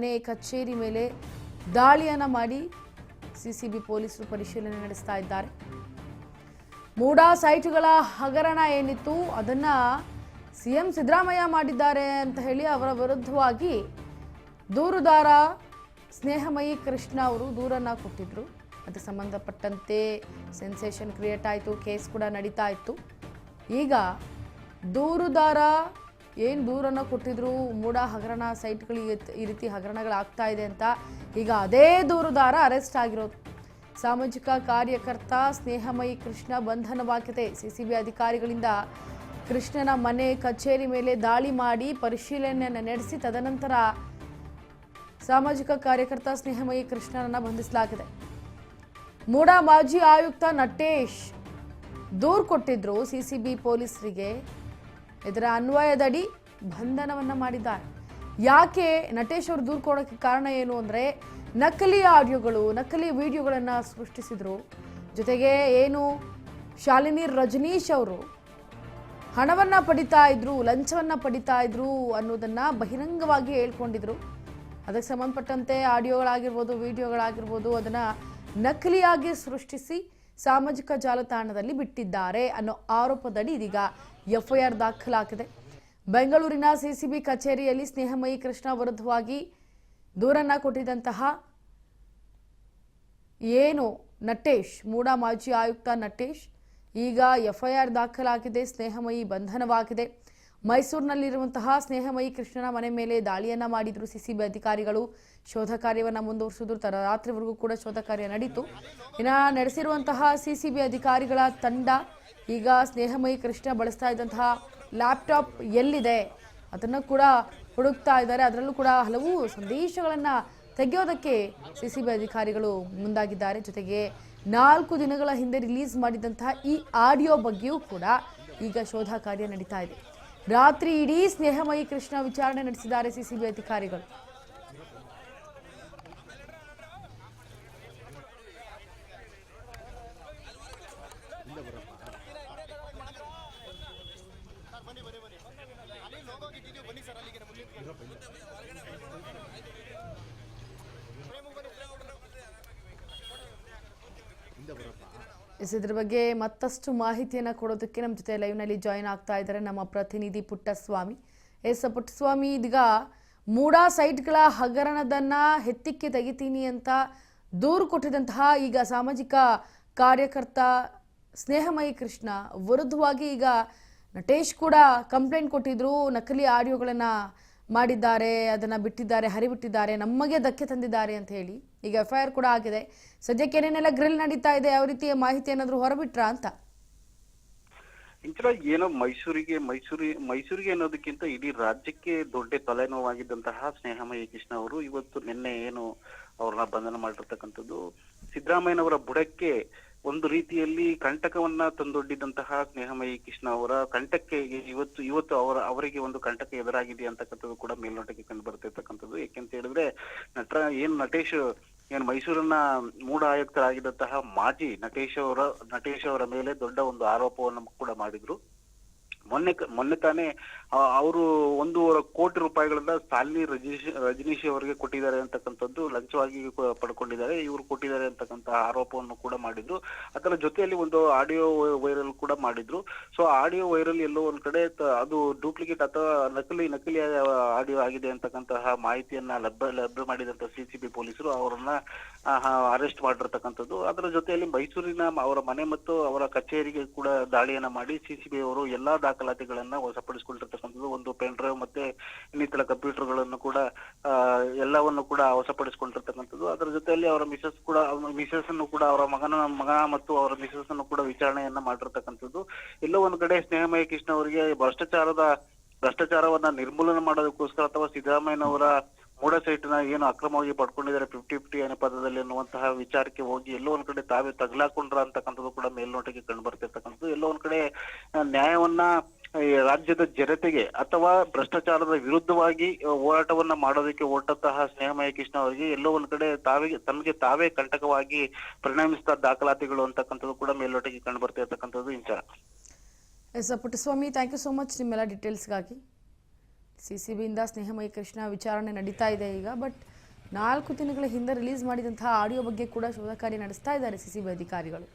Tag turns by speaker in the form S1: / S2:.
S1: ಮನೆ ಕಚೇರಿ ಮೇಲೆ ದಾಳಿಯನ್ನ ಮಾಡಿ ಸಿಸಿಬಿ ಪೊಲೀಸರು ಪರಿಶೀಲನೆ ನಡೆಸ್ತಾ ಇದ್ದಾರೆ. ಮೂಡಾ ಸೈಟ್ಗಳ ಹಗರಣ ಏನಿತ್ತು ಅದನ್ನ ಸಿಎಂ ಸಿದ್ದರಾಮಯ್ಯ ಮಾಡಿದ್ದಾರೆ ಅಂತ ಹೇಳಿ ಅವರ ವಿರುದ್ಧವಾಗಿ ದೂರುದಾರ ಸ್ನೇಹಮಯಿ ಕೃಷ್ಣ ಅವರು ದೂರನ್ನ ಕೊಟ್ಟಿದ್ರು. ಅದಕ್ಕೆ ಸಂಬಂಧಪಟ್ಟಂತೆ ಸೆನ್ಸೇಷನ್ ಕ್ರಿಯೇಟ್ ಆಯಿತು, ಕೇಸ್ ಕೂಡ ನಡೀತಾ ಇತ್ತು. ಈಗ ದೂರುದಾರ ಏನು ದೂರನ್ನು ಕೊಟ್ಟಿದ್ರು, ಮೂಡಾ ಹಗರಣ ಸೈಟ್ಗಳಿಗೆ ಈ ರೀತಿ ಹಗರಣಗಳಾಗ್ತಾ ಇದೆ ಅಂತ ಈಗ ಅದೇ ದೂರುದಾರ ಅರೆಸ್ಟ್ ಆಗಿರೋದು. ಸಾಮಾಜಿಕ ಕಾರ್ಯಕರ್ತ ಸ್ನೇಹಮಯಿ ಕೃಷ್ಣ ಬಂಧನವಾಗಿದೆ. ಸಿಸಿಬಿ ಅಧಿಕಾರಿಗಳಿಂದ ಕೃಷ್ಣನ ಮನೆ ಕಚೇರಿ ಮೇಲೆ ದಾಳಿ ಮಾಡಿ ಪರಿಶೀಲನೆಯನ್ನು ನಡೆಸಿ ತದನಂತರ ಸಾಮಾಜಿಕ ಕಾರ್ಯಕರ್ತ ಸ್ನೇಹಮಯಿ ಕೃಷ್ಣನನ್ನು ಬಂಧಿಸಲಾಗಿದೆ. ಮೂಡಾ ಮಾಜಿ ಆಯುಕ್ತ ನಟೇಶ್ ದೂರು ಕೊಟ್ಟಿದ್ರು ಸಿಸಿಬಿ ಪೊಲೀಸರಿಗೆ. ಇದರ ಅನ್ವಯದಡಿ ಬಂಧನವನ್ನ ಮಾಡಿದ್ದಾರೆ. ಯಾಕೆ ನಟೇಶ್ ಅವರು ದೂರು ಕೊಡೋಕ್ಕೆ ಕಾರಣ ಏನು ಅಂದರೆ, ನಕಲಿ ಆಡಿಯೋಗಳು, ನಕಲಿ ವಿಡಿಯೋಗಳನ್ನು ಸೃಷ್ಟಿಸಿದ್ರು. ಜೊತೆಗೆ ಏನು ಶಾಲಿನಿ ರಜನೀಶ್ ಅವರು ಹಣವನ್ನು ಪಡಿತಾ ಇದ್ರು, ಲಂಚವನ್ನು ಪಡಿತಾ ಇದ್ರು ಅನ್ನೋದನ್ನ ಬಹಿರಂಗವಾಗಿ ಹೇಳ್ಕೊಂಡಿದ್ರು. ಅದಕ್ಕೆ ಸಂಬಂಧಪಟ್ಟಂತೆ ಆಡಿಯೋಗಳಾಗಿರ್ಬೋದು, ವಿಡಿಯೋಗಳಾಗಿರ್ಬೋದು ಅದನ್ನು ನಕಲಿಯಾಗಿ ಸೃಷ್ಟಿಸಿ ಸಾಮಾಜಿಕ ಜಾಲತಾಣದಲ್ಲಿ ಬಿಟ್ಟಿದ್ದಾರೆ ಅನ್ನೋ ಆರೋಪದಡಿ ಇದೀಗ ಎಫ್ಐಆರ್ ದಾಖಲಾಗಿದೆ. ಬೆಂಗಳೂರಿನ ಸಿಸಿಬಿ ಕಚೇರಿಯಲ್ಲಿ ಸ್ನೇಹಮಯಿ ಕೃಷ್ಣ ವಿರುದ್ಧವಾಗಿ ದೂರನ್ನ ಕೊಟ್ಟಿದ್ದಂತಹ ಏನು ನಟೇಶ್, ಮೂಡಾ ಮಾಜಿ ಆಯುಕ್ತ ನಟೇಶ್, ಈಗ ಎಫ್ಐಆರ್ ದಾಖಲಾಗಿದೆ. ಸ್ನೇಹಮಯಿ ಬಂಧನವಾಗಿದೆ. ಮೈಸೂರಿನಲ್ಲಿರುವಂತಹ ಸ್ನೇಹಮಯಿ ಕೃಷ್ಣನ ಮನೆ ಮೇಲೆ ದಾಳಿಯನ್ನ ಮಾಡಿದ್ರು ಸಿಸಿಬಿ ಅಧಿಕಾರಿಗಳು. ಶೋಧ ಕಾರ್ಯವನ್ನು ಮುಂದುವರಿಸಿದ್ರು. ರಾತ್ರಿವರೆಗೂ ಕೂಡ ಶೋಧ ಕಾರ್ಯ ನಡೀತು. ಇನ್ನು ನಡೆಸಿರುವಂತಹ ಸಿಸಿಬಿ ಅಧಿಕಾರಿಗಳ ತಂಡ ಈಗ ಸ್ನೇಹಮಯಿ ಕೃಷ್ಣ ಬಳಸ್ತಾ ಇದ್ದಂತಹ ಲ್ಯಾಪ್ಟಾಪ್ ಎಲ್ಲಿದೆ ಅದನ್ನು ಕೂಡ ಹುಡುಕ್ತಾ ಇದ್ದಾರೆ. ಅದರಲ್ಲೂ ಕೂಡ ಹಲವು ಸಂದೇಶಗಳನ್ನು ತೆಗೆಯೋದಕ್ಕೆ ಸಿಸಿಬಿ ಅಧಿಕಾರಿಗಳು ಮುಂದಾಗಿದ್ದಾರೆ. ಜೊತೆಗೆ 4 ದಿನಗಳ ಹಿಂದೆ ರಿಲೀಸ್ ಮಾಡಿದಂತಹ ಈ ಆಡಿಯೋ ಬಗ್ಗೆಯೂ ಕೂಡ ಈಗ ಶೋಧ ಕಾರ್ಯ ನಡೀತಾ ಇದೆ. ರಾತ್ರಿ ಇಡೀ ಸ್ನೇಹಮಯಿ ಕೃಷ್ಣ ವಿಚಾರಣೆ ನಡೆಸಿದ್ದಾರೆ ಸಿಸಿಬಿ ಅಧಿಕಾರಿಗಳು. ಇದ್ರ ಬಗ್ಗೆ ಮತ್ತಷ್ಟು ಮಾಹಿತಿಯನ್ನು ಕೊಡೋದಕ್ಕೆ ನಮ್ಮ ಜೊತೆ ಲೈವ್ನಲ್ಲಿ ಜಾಯಿನ್ ಆಗ್ತಾ ಇದ್ದಾರೆ ನಮ್ಮ ಪ್ರತಿನಿಧಿ ಪುಟ್ಟಸ್ವಾಮಿ. ಪುಟ್ಟಸ್ವಾಮಿ, ಇದೀಗ ಮೂಡಾ ಸೈಟ್ಗಳ ಹಗರಣದನ್ನ ಹೆತ್ತಿಕ್ಕೆ ತೆಗಿತೀನಿ ಅಂತ ದೂರು ಕೊಟ್ಟಿದ್ದಂತಹ ಈಗ ಸಾಮಾಜಿಕ ಕಾರ್ಯಕರ್ತ ಸ್ನೇಹಮಯಿ ಕೃಷ್ಣ ವಿರುದ್ಧವಾಗಿ ಈಗ ನಟೇಶ್ ಕೂಡ ಕಂಪ್ಲೇಂಟ್ ಕೊಟ್ಟಿದ್ರು. ನಕಲಿ ಆಡಿಯೋಗಳನ್ನು ಮಾಡಿದ್ದಾರೆ, ಅದನ್ನು ಬಿಟ್ಟಿದ್ದಾರೆ, ಹರಿಬಿಟ್ಟಿದ್ದಾರೆ, ನಮಗೆ ಧಕ್ಕೆ ತಂದಿದ್ದಾರೆ ಅಂತ ಹೇಳಿ ಈಗ ಎಫ್ಐಆರ್ ಕೂಡ ಆಗಿದೆ. ಸದ್ಯಕ್ಕೆ ಏನೇನೆಲ್ಲ ಗ್ರಿಲ್ ನಡೀತಾ ಇದೆ, ಯಾವ ರೀತಿಯ ಮಾಹಿತಿ ಏನಾದರೂ ಹೊರಬಿಟ್ರ ಅಂತ?
S2: ಏನೋ ಮೈಸೂರಿಗೆ ಅನ್ನೋದಕ್ಕಿಂತ ಇಡೀ ರಾಜ್ಯಕ್ಕೆ ದೊಡ್ಡ ತಲೆನೋವಾಗಿದ್ದಂತಹ ಸ್ನೇಹಮಯಿ ಕೃಷ್ಣ ಅವರು ಇವತ್ತು ನಿನ್ನೆ ಏನು ಅವ್ರನ್ನ ಬಂಧನ ಮಾಡಿರ್ತಕ್ಕಂಥದ್ದು ಸಿದ್ದರಾಮಯ್ಯನವರ ಬುಡಕ್ಕೆ ಒಂದು ರೀತಿಯಲ್ಲಿ ಕಂಟಕವನ್ನ ತಂದೊಡ್ಡಿದಂತಹ ಸ್ನೇಹಮಯಿ ಕೃಷ್ಣ ಅವರ ಕಂಟಕ್ಕೆ ಇವತ್ತು ಅವರಿಗೆ ಒಂದು ಕಂಟಕ ಎದುರಾಗಿದೆ ಅಂತಕ್ಕಂಥದ್ದು ಕೂಡ ಮೇಲ್ನೋಟಕ್ಕೆ ಕಂಡು ಬರ್ತಿರ್ತಕ್ಕಂಥದ್ದು. ಯಾಕೆಂತ ಹೇಳಿದ್ರೆ ನಟೇಶ್ ಏನು ಮೈಸೂರಿನ ಮೂಡಾ ಆಯುಕ್ತರಾಗಿದ್ದಂತಹ ಮಾಜಿ ನಟೇಶ್ ಅವರ ಮೇಲೆ ದೊಡ್ಡ ಒಂದು ಆರೋಪವನ್ನು ಕೂಡ ಮಾಡಿದ್ರು. ಮೊನ್ನೆ ತಾನೇ ಅವರು 1.25 ಕೋಟಿ ರೂಪಾಯಿಗಳನ್ನ ಶಾಲಿನಿ ರಜನೀಶ್ ಅವರಿಗೆ ಕೊಟ್ಟಿದ್ದಾರೆ ಅಂತಕ್ಕಂಥದ್ದು ಲಂಚವಾಗಿ ಪಡ್ಕೊಂಡಿದ್ದಾರೆ, ಇವರು ಕೊಟ್ಟಿದ್ದಾರೆ ಅಂತಕ್ಕಂಥ ಆರೋಪವನ್ನು ಕೂಡ ಮಾಡಿದ್ರು. ಅದರ ಜೊತೆಯಲ್ಲಿ ಒಂದು ಆಡಿಯೋ ವೈರಲ್ ಕೂಡ ಮಾಡಿದ್ರು. ಸೊ ಆಡಿಯೋ ವೈರಲ್ ಎಲ್ಲೋ ಒಂದ್ ಕಡೆ ಅದು ಡೂಪ್ಲಿಕೇಟ್ ಅಥವಾ ನಕಲಿ ಆಡಿಯೋ ಆಗಿದೆ ಅಂತಕ್ಕಂತಹ ಮಾಹಿತಿಯನ್ನ ಲಭ್ಯ ಮಾಡಿದಂತ ಸಿಸಿಬಿ ಪೊಲೀಸರು ಅವರನ್ನ ಅರೆಸ್ಟ್ ಮಾಡಿರ್ತಕ್ಕಂಥದ್ದು. ಅದರ ಜೊತೆಯಲ್ಲಿ ಮೈಸೂರಿನ ಅವರ ಮನೆ ಮತ್ತು ಅವರ ಕಚೇರಿಗೆ ಕೂಡ ದಾಳಿಯನ್ನ ಮಾಡಿ ಸಿಸಿಬಿ ಅವರು ಎಲ್ಲಾ ದಾಖಲಾತಿಗಳನ್ನ ವಶಪಡಿಸಿಕೊಂಡಿರ್ತಕ್ಕಂಥದ್ದು. ಒಂದು ಪೆನ್ ಡ್ರೈವ್ ಮತ್ತೆ ಇನ್ನಿತರ ಕಂಪ್ಯೂಟರ್ಗಳನ್ನು ಕೂಡ ಎಲ್ಲವನ್ನು ಕೂಡ ವಶಪಡಿಸಿಕೊಂಡಿರ್ತಕ್ಕಂಥದ್ದು. ಅದರ ಜೊತೆಯಲ್ಲಿ ಅವರ ಮಿಸಸ್ ಅನ್ನು ಕೂಡ ಅವರ ಮಗ ಮತ್ತು ಅವರ ಮಿಸಸ್ ಅನ್ನು ಕೂಡ ವಿಚಾರಣೆಯನ್ನ ಮಾಡಿರ್ತಕ್ಕಂಥದ್ದು. ಎಲ್ಲೋ ಒಂದು ಕಡೆ ಸ್ನೇಹಮಯಿ ಕೃಷ್ಣ ಅವರಿಗೆ ಭ್ರಷ್ಟಾಚಾರವನ್ನ ನಿರ್ಮೂಲನೆ ಮಾಡೋದಕ್ಕೋಸ್ಕರ ಅಥವಾ ಸಿದ್ದರಾಮಯ್ಯನವರ ಮೂಡಾ ಸೈಟ್ ನ ಏನು ಅಕ್ರಮವಾಗಿ ಪಡ್ಕೊಂಡಿದ್ದಾರೆ 50-50 ಅನ್ನೋ ಪದದಲ್ಲಿ ಅನ್ನುವಂತಹ ವಿಚಾರಕ್ಕೆ ಹೋಗಿ ಎಲ್ಲೋ ಒಂದ್ ಕಡೆ ತಾವೇ ತಗಲಾಕೊಂಡ್ರ ಅಂತಕ್ಕಂಥದ್ದು ಕೂಡ ಮೇಲ್ನೋಟಕ್ಕೆ ಕಂಡು ಬರ್ತಿರ್ತಕ್ಕಂಥದ್ದು. ಎಲ್ಲೋ ಒಂದ್ ಕಡೆ ನ್ಯಾಯವನ್ನ ರಾಜ್ಯದ ಜನತೆಗೆ ಅಥವಾ ಭ್ರಷ್ಟಾಚಾರದ ವಿರುದ್ಧವಾಗಿ ಹೋರಾಟವನ್ನ ಮಾಡೋದಕ್ಕೆ ಹೊರಟಂತಹ ಸ್ನೇಹಮಯಿ ಕೃಷ್ಣ ಅವರಿಗೆ ಎಲ್ಲೋ ಒಂದ್ ಕಡೆ ತಮಗೆ ತಾವೇ ಕಂಟಕವಾಗಿ ಪರಿಣಮಿಸಿದ ದಾಖಲಾತಿಗಳು ಅಂತಕ್ಕಂಥದ್ದು ಕೂಡ ಮೇಲ್ನೋಟಕ್ಕೆ ಕಂಡು ಬರ್ತಿರ್ತಕ್ಕಂಥದ್ದು. ಇಂಚ
S1: Puttaswamy, thank you so much ನಿಮ್ಮೆಲ್ಲ ಡೀಟೇಲ್ಸ್ಗಾಗಿ. CCBಯಿಂದ ಸ್ನೇಹಮಯಿ ಕೃಷ್ಣ ವಿಚಾರಣೆ ನಡೀತಾ ಇದೆ ಈಗ. ಬಟ್ 4 ದಿನಗಳ ಹಿಂದೆ ರಿಲೀಸ್ ಮಾಡಿದಂತಹ ಆಡಿಯೋ ಬಗ್ಗೆ ಕೂಡ ಶೋಧ ಕಾರ್ಯ ನಡೆಸ್ತಾ ಇದ್ದಾರೆ CCB ಅಧಿಕಾರಿಗಳು.